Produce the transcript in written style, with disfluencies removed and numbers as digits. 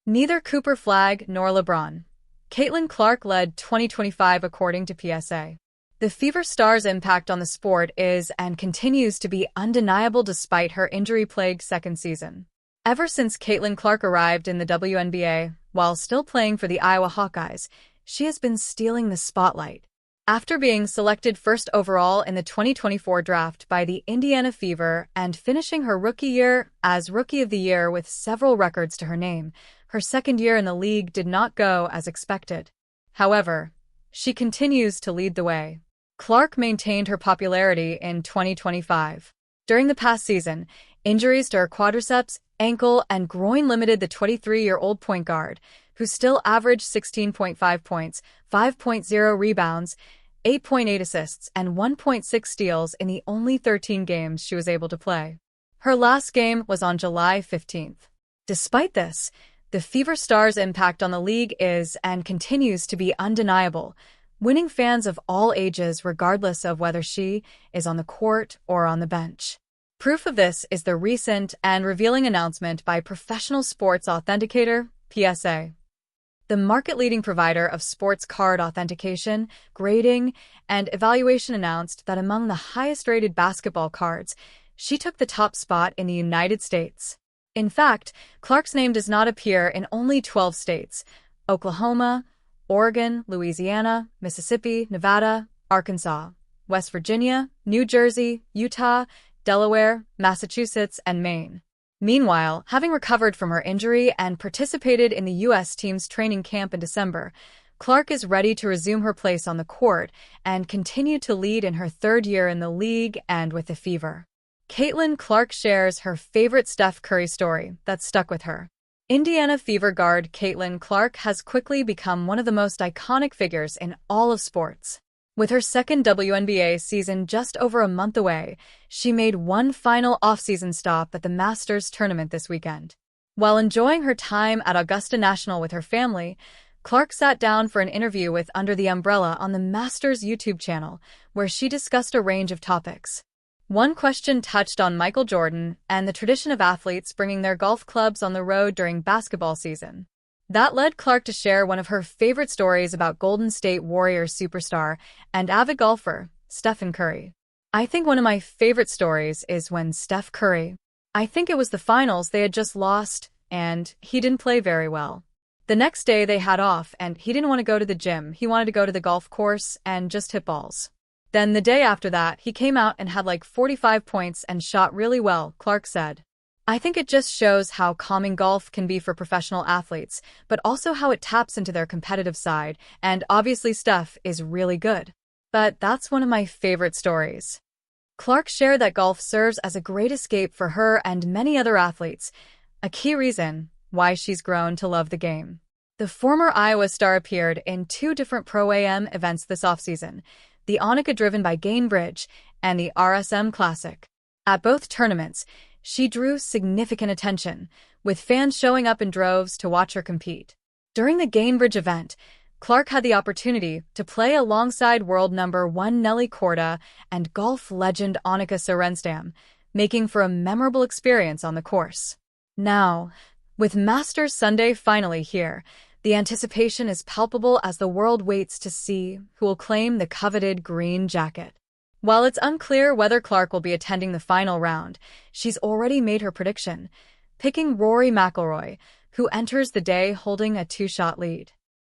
Neither Cooper Flagg nor LeBron. Caitlin Clark led 2025 according to PSA. The Fever star's impact on the sport is and continues to be undeniable despite her injury-plagued second season. Ever since Caitlin Clark arrived in the WNBA, while still playing for the Iowa Hawkeyes, she has been stealing the spotlight. After being selected first overall in the 2024 draft by the Indiana Fever and finishing her rookie year as Rookie of the Year with several records to her name, her second year in the league did not go as expected. However, she continues to lead the way. Clark maintained her popularity in 2025. During the past season, injuries to her quadriceps, ankle, and groin limited the 23-year-old point guard, who still averaged 16.5 points, 5.0 rebounds, 8.8 assists, and 1.6 steals in the only 13 games she was able to play. Her last game was on July 15th. Despite this, the Fever star's impact on the league is and continues to be undeniable, winning fans of all ages regardless of whether she is on the court or on the bench. Proof of this is the recent and revealing announcement by professional sports authenticator, PSA. The market-leading provider of sports card authentication, grading, and evaluation announced that among the highest-rated basketball cards, she took the top spot in the United States. In fact, Clark's name does not appear in only 12 states: Oklahoma, Oregon, Louisiana, Mississippi, Nevada, Arkansas, West Virginia, New Jersey, Utah, Delaware, Massachusetts, and Maine. Meanwhile, having recovered from her injury and participated in the U.S. team's training camp in December, Clark is ready to resume her place on the court and continue to lead in her third year in the league and with the Fever. Caitlin Clark shares her favorite Steph Curry story that stuck with her. Indiana Fever guard Caitlin Clark has quickly become one of the most iconic figures in all of sports. With her second WNBA season just over a month away, she made one final off-season stop at the Masters tournament this weekend. While enjoying her time at Augusta National with her family, Clark sat down for an interview with Under the Umbrella on the Masters YouTube channel, where she discussed a range of topics. One question touched on Michael Jordan and the tradition of athletes bringing their golf clubs on the road during basketball season. That led Clark to share one of her favorite stories about Golden State Warriors superstar and avid golfer, Stephen Curry. I think one of my favorite stories is when Steph Curry, I think it was the finals they had just lost, and he didn't play very well. The next day they had off and he didn't want to go to the gym, he wanted to go to the golf course and just hit balls. Then the day after that, he came out and had like 45 points and shot really well, Clark said. I think it just shows how calming golf can be for professional athletes, but also how it taps into their competitive side, and obviously Steph is really good. But that's one of my favorite stories. Clark shared that golf serves as a great escape for her and many other athletes, a key reason why she's grown to love the game. The former Iowa star appeared in two different Pro-Am events this offseason, the Onica driven by Gainbridge and the RSM Classic. At both tournaments, she drew significant attention, with fans showing up in droves to watch her compete. During the Gainbridge event, Clark had the opportunity to play alongside world number 1 Nelly Korda and golf legend Annika Sorenstam, making for a memorable experience on the course. Now, with Masters Sunday finally here, the anticipation is palpable as the world waits to see who will claim the coveted green jacket. While it's unclear whether Clark will be attending the final round, she's already made her prediction, picking Rory McIlroy, who enters the day holding a 2-shot lead.